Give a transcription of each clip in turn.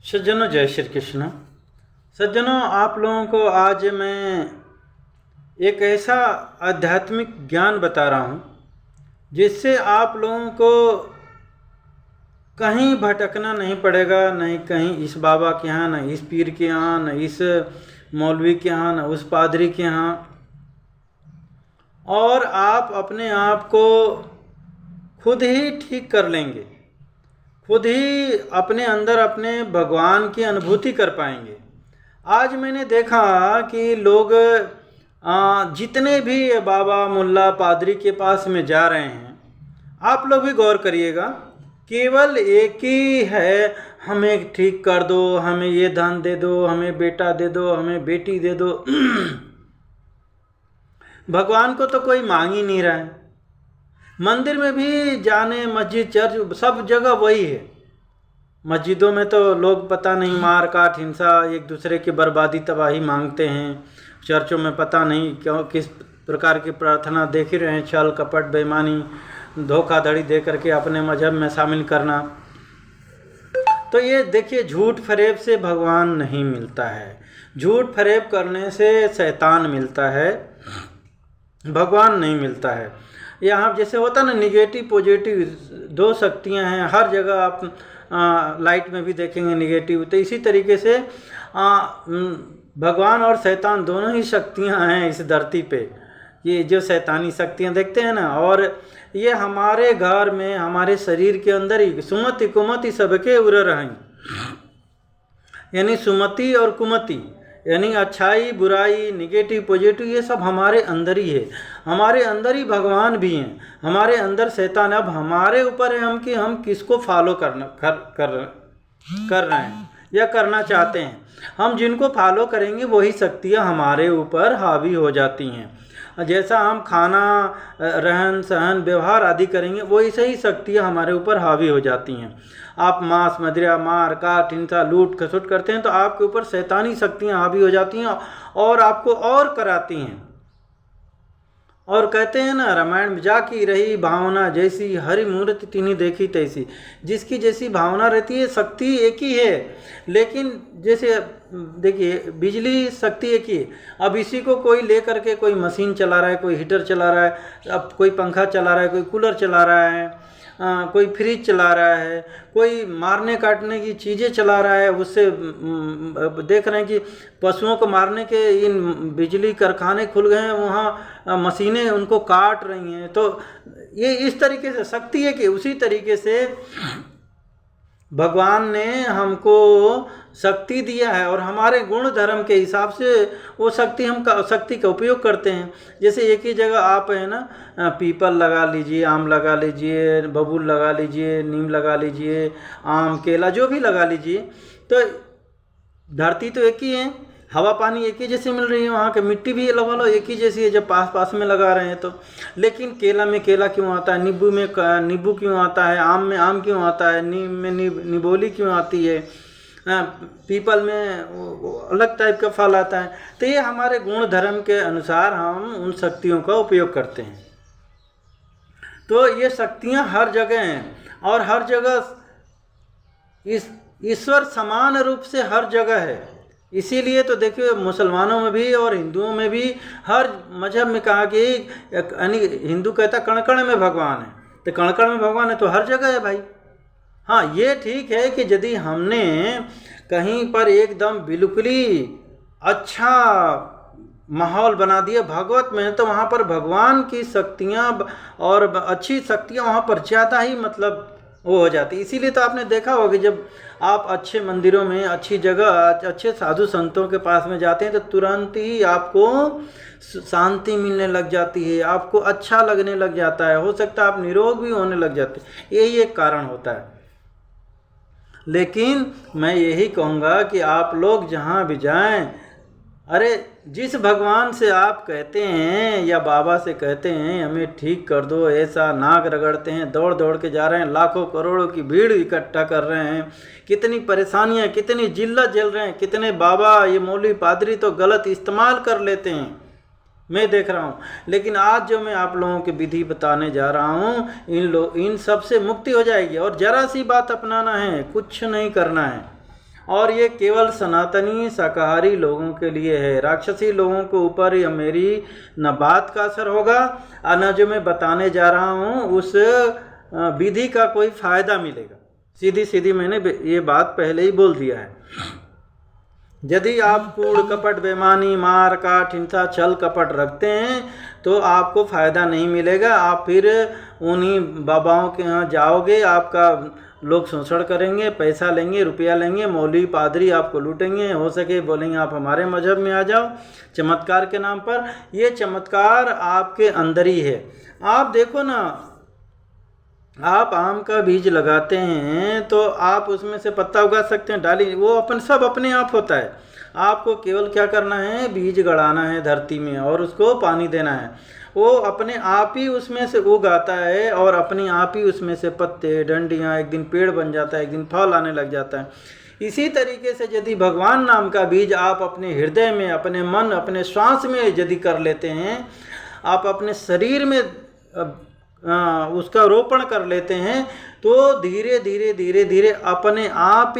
सज्जनों, जय श्री कृष्ण। सज्जनों, आप लोगों को आज मैं एक ऐसा आध्यात्मिक ज्ञान बता रहा हूँ जिससे आप लोगों को कहीं भटकना नहीं पड़ेगा। नहीं कहीं इस बाबा के यहाँ, न इस पीर के यहाँ, न इस मौलवी के यहाँ, न उस पादरी के यहाँ। और आप अपने आप को खुद ही ठीक कर लेंगे, खुद ही अपने अंदर अपने भगवान की अनुभूति कर पाएंगे। आज मैंने देखा कि लोग जितने भी बाबा मुल्ला पादरी के पास में जा रहे हैं, आप लोग भी गौर करिएगा, केवल एक ही है, हमें ठीक कर दो, हमें ये धन दे दो, हमें बेटा दे दो, हमें बेटी दे दो। भगवान को तो कोई मांग ही नहीं रहा है। मंदिर में भी जाने, मस्जिद, चर्च, सब जगह वही है। मस्जिदों में तो लोग पता नहीं मार काट, हिंसा, एक दूसरे की बर्बादी तबाही मांगते हैं। चर्चों में पता नहीं क्यों किस प्रकार की प्रार्थना देख ही रहे हैं, छल कपट बेईमानी धोखाधड़ी दे करके अपने मजहब में शामिल करना। तो ये देखिए, झूठ फरेब से भगवान नहीं मिलता है, झूठ फरेब करने से शैतान मिलता है, भगवान नहीं मिलता है। यहाँ जैसे होता ना, निगेटिव पॉजिटिव दो शक्तियाँ हैं हर जगह। आप लाइट में भी देखेंगे निगेटिव, तो इसी तरीके से भगवान और शैतान दोनों ही शक्तियाँ हैं इस धरती पे। ये जो शैतानी शक्तियाँ देखते हैं ना, और ये हमारे घर में, हमारे शरीर के अंदर ही सुमति कुमति सबके उर रहें, यानी सुमति और कुमति, यानी अच्छाई बुराई, निगेटिव पॉजिटिव, ये सब हमारे अंदर ही है। हमारे अंदर ही भगवान भी हैं, हमारे अंदर शैतान। अब हमारे ऊपर है हम किसको फॉलो कर रहे हैं या करना चाहते हैं। हम जिनको फॉलो करेंगे वही शक्तियाँ हमारे ऊपर हावी हो जाती हैं। जैसा हम खाना, रहन सहन, व्यवहार आदि करेंगे, वही सही शक्तियाँ हमारे ऊपर हावी हो जाती हैं। आप मांस मदिरा, मार काट, हिंसा, लूट खसुट करते हैं तो आपके ऊपर शैतानी शक्तियाँ हावी हो जाती हैं और आपको और कराती हैं। और कहते हैं ना, रामायण में जाकी रही भावना जैसी, हरि मूर्ति तिन्हीं देखी तैसी। जिसकी जैसी भावना रहती है, शक्ति एक ही है, लेकिन जैसे देखिए, बिजली शक्ति एक ही है। अब इसी को कोई ले करके कोई मशीन चला रहा है, कोई हीटर चला रहा है, अब कोई पंखा चला रहा है, कोई कूलर चला रहा है, कोई फ्रिज चला रहा है, कोई मारने काटने की चीज़ें चला रहा है। उससे देख रहे हैं कि पशुओं को मारने के इन बिजली कारखाने खुल गए हैं, वहाँ मशीनें उनको काट रही हैं। तो ये इस तरीके से शक्ति है कि उसी तरीके से भगवान ने हमको शक्ति दिया है और हमारे गुण धर्म के हिसाब से वो शक्ति शक्ति का उपयोग करते हैं। जैसे एक ही जगह आप है ना, पीपल लगा लीजिए, आम लगा लीजिए, बबूल लगा लीजिए, नीम लगा लीजिए, आम केला जो भी लगा लीजिए, तो धरती तो एक ही है, हवा पानी एक ही जैसी मिल रही है, वहाँ की मिट्टी भी लगा लो एक ही जैसी है जब पास पास में लगा रहे हैं तो। लेकिन केला में केला क्यों आता है, नींबू में नींबू क्यों आता है, आम में आम क्यों आता है, नीम में निबोली क्यों आती है, पीपल में अलग टाइप का फल आता है। तो ये हमारे गुण धर्म के अनुसार हम उन शक्तियों का उपयोग करते हैं। तो ये शक्तियाँ हर जगह हैं और हर जगह ईश्वर समान रूप से हर जगह है। इसीलिए तो देखिए, मुसलमानों में भी और हिंदुओं में भी, हर मजहब में कहा कि यानी हिंदू कहता कण कण में भगवान है, तो कण कण में भगवान है तो हर जगह है भाई। हाँ, ये ठीक है कि यदि हमने कहीं पर एकदम बिल्कुल ही अच्छा माहौल बना दिया भगवत में, तो वहाँ पर भगवान की शक्तियाँ और अच्छी शक्तियाँ वहाँ पर ज़्यादा ही मतलब वो हो जाती। इसीलिए तो आपने देखा होगा, जब आप अच्छे मंदिरों में, अच्छी जगह, अच्छे साधु संतों के पास में जाते हैं तो तुरंत ही आपको शांति मिलने लग जाती है, आपको अच्छा लगने लग जाता है, हो सकता है आप निरोग भी होने लग जाते हैं। यही एक कारण होता है। लेकिन मैं यही कहूँगा कि आप लोग जहाँ भी जाएं, अरे जिस भगवान से आप कहते हैं या बाबा से कहते हैं हमें ठीक कर दो, ऐसा नाक रगड़ते हैं, दौड़ दौड़ के जा रहे हैं, लाखों करोड़ों की भीड़ इकट्ठा कर रहे हैं, कितनी परेशानियां, कितनी जिल्लत झेल रहे हैं, कितने बाबा ये मौलवी पादरी तो गलत इस्तेमाल कर लेते हैं, मैं देख रहा हूँ। लेकिन आज जो मैं आप लोगों की विधि बताने जा रहा हूँ, इन सब से मुक्ति हो जाएगी। और जरा सी बात अपनाना है, कुछ नहीं करना है। और ये केवल सनातनी शाकाहारी लोगों के लिए है। राक्षसी लोगों के ऊपर यह मेरी न बात का असर होगा और न जो मैं बताने जा रहा हूँ उस विधि का कोई फायदा मिलेगा। सीधी सीधी मैंने ये बात पहले ही बोल दिया है। यदि आप कूड़ कपट बेईमानी मार काट हिंसा छल कपट रखते हैं तो आपको फ़ायदा नहीं मिलेगा। आप फिर उन्हीं बाबाओं के यहाँ जाओगे, आपका लोग शोषण करेंगे, पैसा लेंगे, रुपया लेंगे, मौलवी पादरी आपको लूटेंगे, हो सके बोलेंगे आप हमारे मजहब में आ जाओ चमत्कार के नाम पर। ये चमत्कार आपके अंदर ही है। आप देखो ना, आप आम का बीज लगाते हैं तो आप उसमें से पत्ता उगा सकते हैं, डाली, वो सब अपने आप होता है। आपको केवल क्या करना है, बीज गड़ाना है धरती में और उसको पानी देना है। वो अपने आप ही उसमें से उग आता है और अपने आप ही उसमें से पत्ते डंडियाँ, एक दिन पेड़ बन जाता है, एक दिन फल आने लग जाता है। इसी तरीके से यदि भगवान नाम का बीज आप अपने हृदय में, अपने मन, अपने श्वास में यदि कर लेते हैं, आप अपने शरीर में उसका रोपण कर लेते हैं तो धीरे धीरे धीरे धीरे अपने आप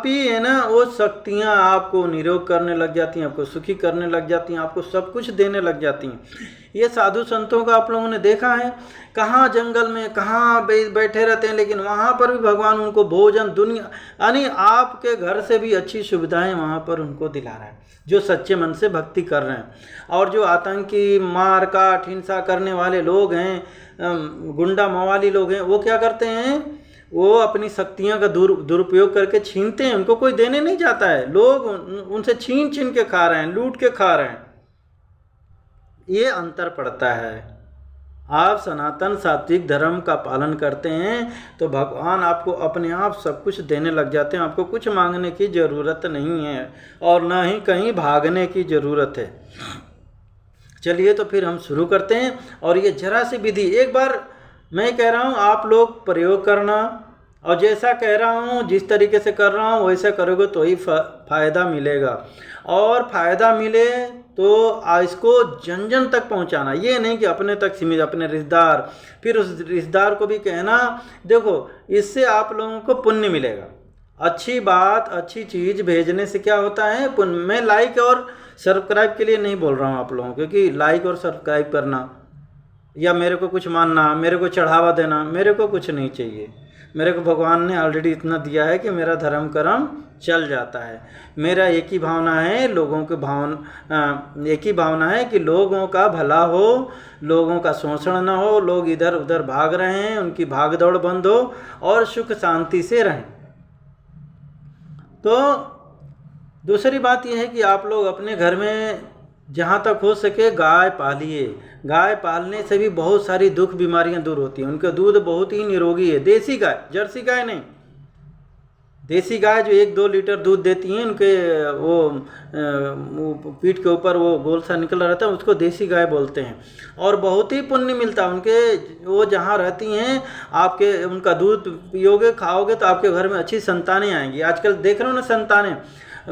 ही है ना, वो शक्तियाँ आपको निरोग करने लग जाती हैं, आपको सुखी करने लग जाती हैं, आपको सब कुछ देने लग जाती हैं। ये साधु संतों का आप लोगों ने देखा है, कहाँ जंगल में कहाँ बैठे रहते हैं, लेकिन वहाँ पर भी भगवान उनको भोजन, दुनिया, यानी आपके घर से भी अच्छी सुविधाएं वहाँ पर उनको दिला रहा है, जो सच्चे मन से भक्ति कर रहे हैं। और जो आतंकी मार काट हिंसा करने वाले लोग हैं, गुंडा मवाली लोग हैं, वो क्या करते हैं, वो अपनी शक्तियाँ का दुरुपयोग करके छीनते हैं, उनको कोई देने नहीं जाता है, लोग उनसे छीन छीन के खा रहे हैं, लूट के खा रहे हैं। ये अंतर पड़ता है। आप सनातन सात्विक धर्म का पालन करते हैं तो भगवान आपको अपने आप सब कुछ देने लग जाते हैं, आपको कुछ मांगने की ज़रूरत नहीं है और ना ही कहीं भागने की ज़रूरत है। चलिए तो फिर हम शुरू करते हैं। और ये जरा सी विधि एक बार मैं कह रहा हूँ, आप लोग प्रयोग करना, और जैसा कह रहा हूँ जिस तरीके से कर रहा हूँ वैसा करोगे तो ही फ़ायदा मिलेगा। और फ़ायदा मिले तो इसको जन जन तक पहुँचाना, ये नहीं कि अपने तक सीमित, अपने रिश्तेदार, फिर उस रिश्तेदार को भी कहना। देखो इससे आप लोगों को पुण्य मिलेगा। अच्छी बात, अच्छी चीज़ भेजने से क्या होता है, पुण्य। मैं लाइक और सब्सक्राइब के लिए नहीं बोल रहा हूँ आप लोगों को, क्योंकि लाइक और सब्सक्राइब करना या मेरे को कुछ मानना, मेरे को चढ़ावा देना, मेरे को कुछ नहीं चाहिए। मेरे को भगवान ने ऑलरेडी इतना दिया है कि मेरा धर्म कर्म चल जाता है। मेरा एक ही भावना है, एक ही भावना है कि लोगों का भला हो, लोगों का शोषण ना हो, लोग इधर उधर भाग रहे हैं उनकी भाग दौड़ बंद हो और सुख शांति से रहें। तो दूसरी बात यह है कि आप लोग अपने घर में जहाँ तक हो सके गाय पालिए। गाय पालने से भी बहुत सारी दुख बीमारियाँ दूर होती हैं। उनका दूध बहुत ही निरोगी है। देसी गाय, जर्सी गाय नहीं, देसी गाय जो 1-2 लीटर दूध देती हैं, उनके वो पीठ के ऊपर वो गोल सा निकला रहता है, उसको देसी गाय बोलते हैं। और बहुत ही पुण्य मिलता है उनके, वो जहाँ रहती हैं आपके, उनका दूध पियोगे खाओगे तो आपके घर में अच्छी संतानें आएंगी। आजकल देख रहे हो ना, संतानें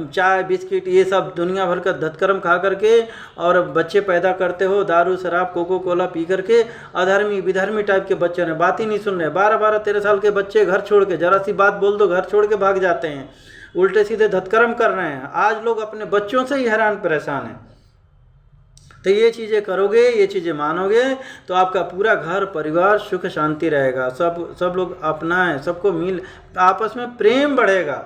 चाय बिस्किट ये सब दुनिया भर का धतकर्म खा करके और बच्चे पैदा करते हो, दारू शराब कोको कोला पी करके अधर्मी विधर्मी टाइप के बच्चे ने बात ही नहीं सुन रहे। 12-13 साल के बच्चे घर छोड़ के, जरा सी बात बोल दो घर छोड़ के भाग जाते हैं, उल्टे सीधे धतकर्म कर रहे हैं। आज लोग अपने बच्चों से ही हैरान परेशान हैं। तो ये चीज़ें करोगे, ये चीज़ें मानोगे तो आपका पूरा घर परिवार सुख शांति रहेगा। सब लोग अपनाएं, सबको मिल, आपस में प्रेम बढ़ेगा।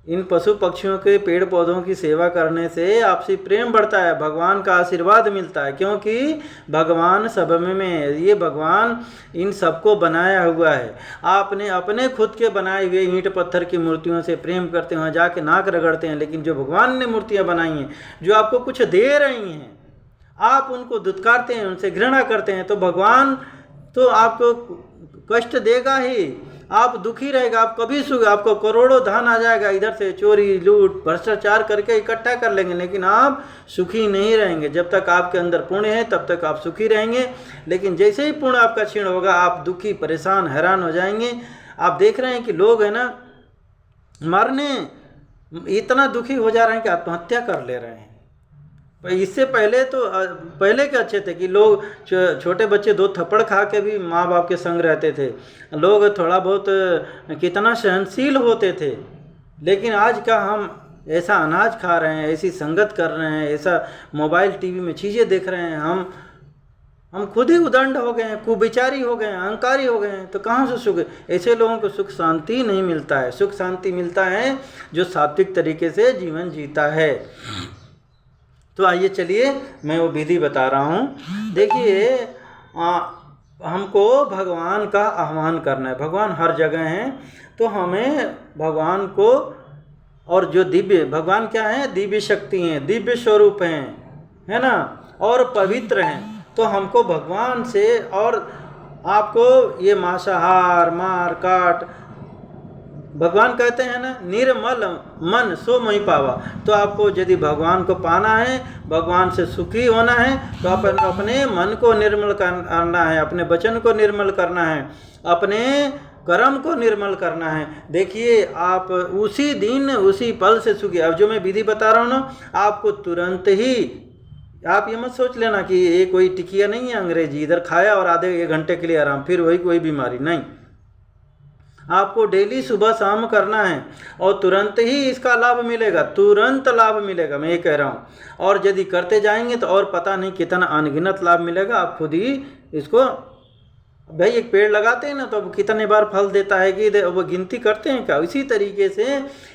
इन पशु पक्षियों के पेड़ पौधों की सेवा करने से आपसी प्रेम बढ़ता है, भगवान का आशीर्वाद मिलता है, क्योंकि भगवान सब में है। ये भगवान इन सबको बनाया हुआ है। आपने अपने खुद के बनाए हुए ईंट पत्थर की मूर्तियों से प्रेम करते हैं, जाके नाक रगड़ते हैं, लेकिन जो भगवान ने मूर्तियाँ बनाई हैं, जो आपको कुछ दे रही हैं, आप उनको दुत्कारते हैं, उनसे घृणा करते हैं, तो भगवान तो आपको कष्ट देगा ही, आप दुखी रहेगा, आप कभी सुख, आपको करोड़ों धन आ जाएगा, इधर से चोरी लूट भ्रष्टाचार करके इकट्ठा कर लेंगे, लेकिन आप सुखी नहीं रहेंगे। जब तक आपके अंदर पुण्य है तब तक आप सुखी रहेंगे, लेकिन जैसे ही पुण्य आपका क्षीण होगा आप दुखी परेशान हैरान हो जाएंगे। आप देख रहे हैं कि लोग है ना, मरने इतना दुखी हो जा रहे हैं कि आत्महत्या कर ले रहे हैं। इससे पहले तो पहले के अच्छे थे कि लोग छोटे बच्चे 2 थप्पड़ खा के भी माँ बाप के संग रहते थे, लोग थोड़ा बहुत कितना सहनशील होते थे। लेकिन आज का हम ऐसा अनाज खा रहे हैं, ऐसी संगत कर रहे हैं, ऐसा मोबाइल टीवी में चीज़ें देख रहे हैं, हम खुद ही उदंड हो गए हैं, कुविचारी हो गए हैं, अहंकारी हो गए हैं। तो कहाँ से सुख? ऐसे लोगों को सुख शांति नहीं मिलता है। सुख शांति मिलता है जो सात्विक तरीके से जीवन जीता है। तो आइए चलिए मैं वो विधि बता रहा हूँ। देखिए, हमको भगवान का आह्वान करना है। भगवान हर जगह हैं, तो हमें भगवान को, और जो दिव्य भगवान क्या है, दिव्य शक्ति हैं, दिव्य स्वरूप हैं, है ना, और पवित्र हैं। तो हमको भगवान से, और आपको ये मांसाहार मार काट, भगवान कहते हैं ना, निर्मल मन सो मही पावा। तो आपको यदि भगवान को पाना है, भगवान से सुखी होना है, तो अपने मन को निर्मल करना है, अपने वचन को निर्मल करना है, अपने कर्म को निर्मल करना है। देखिए, आप उसी दिन उसी पल से सुखी। अब जो मैं विधि बता रहा हूँ ना, आपको तुरंत ही, आप ये मत सोच लेना कि ये कोई टिकिया नहीं है अंग्रेजी, इधर खाया और आधे 1 घंटे के लिए आराम, फिर वही कोई बीमारी नहीं। आपको डेली सुबह शाम करना है और तुरंत ही इसका लाभ मिलेगा, तुरंत लाभ मिलेगा, मैं ये कह रहा हूँ। और यदि करते जाएंगे तो और पता नहीं कितना अनगिनत लाभ मिलेगा। आप खुद ही इसको, भाई एक पेड़ लगाते हैं ना, तो अब कितने बार फल देता है कि वो गिनती करते हैं क्या? इसी तरीके से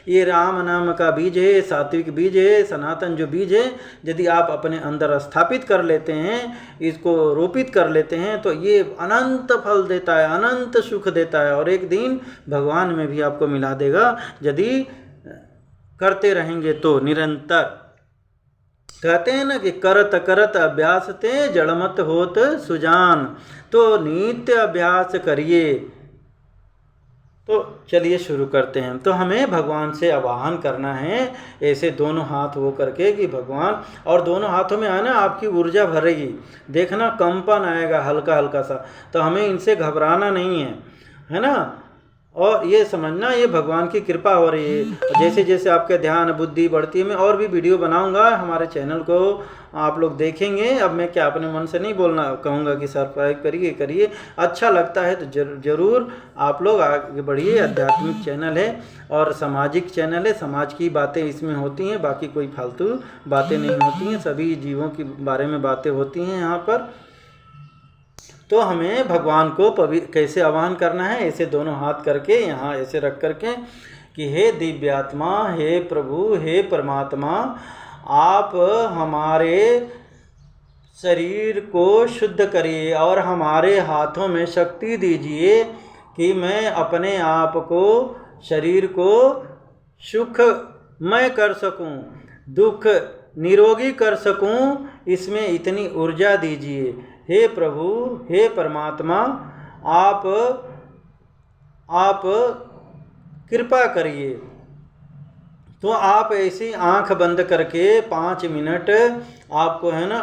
ये राम नाम का बीज है, सात्विक बीज है, सनातन जो बीज है, यदि आप अपने अंदर स्थापित कर लेते हैं, इसको रोपित कर लेते हैं, तो ये अनंत फल देता है, अनंत सुख देता है, और एक दिन भगवान में भी आपको मिला देगा, यदि करते रहेंगे तो निरंतर। कहते हैं ना कि करत करत अभ्यास ते जड़मत होत सुजान। तो नित्य अभ्यास करिए। तो चलिए शुरू करते हैं। तो हमें भगवान से आवाहन करना है, ऐसे दोनों हाथ वो करके कि भगवान, और दोनों हाथों में आना आपकी ऊर्जा भरेगी, देखना कंपन आएगा हल्का हल्का सा। तो हमें इनसे घबराना नहीं है ना, और ये समझना ये भगवान की कृपा हो रही है। जैसे जैसे आपके ध्यान बुद्धि बढ़ती है, मैं और भी वीडियो बनाऊंगा, हमारे चैनल को आप लोग देखेंगे। अब मैं क्या अपने मन से नहीं बोलना कहूँगा कि सब्सक्राइब करिए, अच्छा लगता है तो जरूर आप लोग आगे बढ़िए। आध्यात्मिक चैनल है और सामाजिक चैनल है, समाज की बातें इसमें होती हैं, बाकी कोई फालतू बातें नहीं होती हैं, सभी जीवों के बारे में बातें होती हैं यहाँ पर। तो हमें भगवान को कैसे आह्वान करना है, ऐसे दोनों हाथ करके यहाँ ऐसे रख करके कि हे दिव्यात्मा, हे प्रभु, हे परमात्मा, आप हमारे शरीर को शुद्ध करिए और हमारे हाथों में शक्ति दीजिए कि मैं अपने आप को, शरीर को सुखमय कर सकूं, दुख निरोगी कर सकूं, इसमें इतनी ऊर्जा दीजिए। हे प्रभु, हे परमात्मा, आप कृपा करिए। तो आप ऐसी आंख बंद करके 5 मिनट आपको, है ना,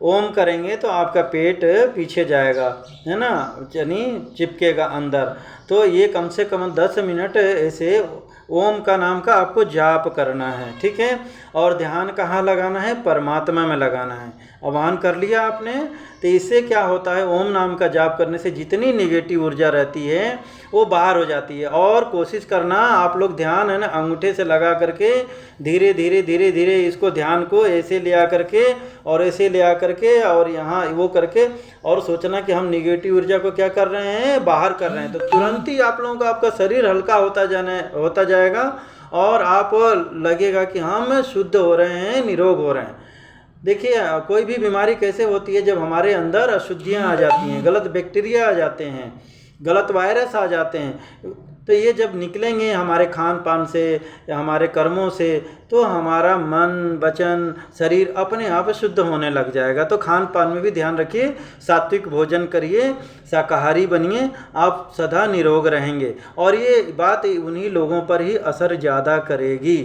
ओम करेंगे तो आपका पेट पीछे जाएगा, है ना, यानी चिपकेगा अंदर। तो ये कम से कम 10 मिनट ऐसे ओम का नाम का आपको जाप करना है, ठीक है। और ध्यान कहाँ लगाना है? परमात्मा में लगाना है। आह्वान कर लिया आपने, तो इससे क्या होता है, ओम नाम का जाप करने से जितनी निगेटिव ऊर्जा रहती है वो बाहर हो जाती है। और कोशिश करना आप लोग, ध्यान है ना, अंगूठे से लगा करके धीरे धीरे धीरे धीरे इसको ध्यान को ऐसे ले आ करके और ऐसे ले आ करके और यहाँ वो करके, और सोचना कि हम निगेटिव ऊर्जा को क्या कर रहे हैं, बाहर कर रहे हैं। तो तुरंत ही आप लोगों का आपका शरीर हल्का होता जाएगा और आप लगेगा कि हम शुद्ध हो रहे हैं, निरोग हो रहे हैं। देखिए, कोई भी बीमारी कैसे होती है, जब हमारे अंदर अशुद्धियाँ आ जाती हैं, गलत बैक्टीरिया आ जाते हैं, गलत वायरस आ जाते हैं। तो ये जब निकलेंगे हमारे खान पान से या हमारे कर्मों से, तो हमारा मन, वचन, शरीर अपने आप शुद्ध होने लग जाएगा। तो खान पान में भी ध्यान रखिए, सात्विक भोजन करिए, शाकाहारी बनिए, आप सदा निरोग रहेंगे। और ये बात उन्हीं लोगों पर ही असर ज़्यादा करेगी।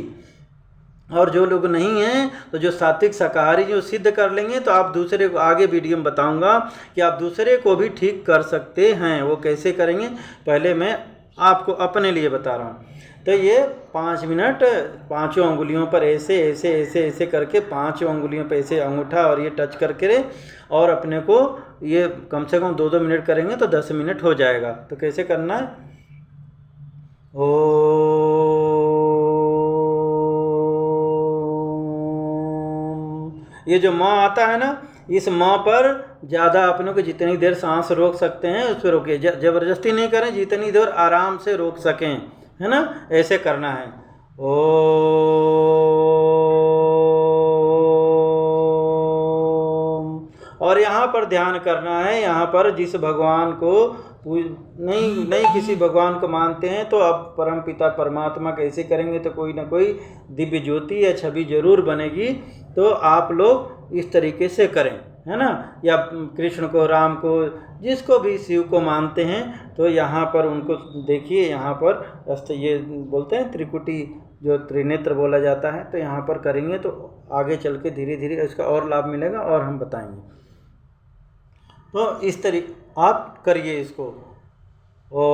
और जो लोग नहीं हैं, तो जो सात्विक शाकाहारी जो सिद्ध कर लेंगे, तो आप दूसरे को, आगे वीडियो में बताऊंगा कि आप दूसरे को भी ठीक कर सकते हैं। वो कैसे करेंगे, पहले मैं आपको अपने लिए बता रहा हूँ। तो ये 5 मिनट पांचों उंगलियों पर ऐसे ऐसे ऐसे ऐसे करके, पांचों उंगलियों पर ऐसे अंगूठा और ये टच करके, और अपने को ये कम से कम 2-2 मिनट करेंगे तो 10 मिनट हो जाएगा। तो कैसे करना है? ओ, ये जो म आता है ना, इस म पर ज़्यादा अपने को जितनी देर सांस रोक सकते हैं उस पर रोकिए, जबरदस्ती नहीं करें, जितनी देर आराम से रोक सकें, है ना, ऐसे करना है। ओ, और यहाँ पर ध्यान करना है, यहाँ पर जिस भगवान को नहीं किसी भगवान को मानते हैं तो अब परम पिता परमात्मा कैसे करेंगे, तो कोई ना कोई दिव्य ज्योति या छवि जरूर बनेगी। तो आप लोग इस तरीके से करें, है ना, या कृष्ण को, राम को, जिसको भी, शिव को मानते हैं तो यहाँ पर उनको देखिए, यहाँ पर ये बोलते हैं त्रिकुटी, जो त्रिनेत्र बोला जाता है, तो यहाँ पर करेंगे तो आगे चल के धीरे धीरे इसका और लाभ मिलेगा और हम बताएंगे। तो इस तरीके आप करिए इसको। ओ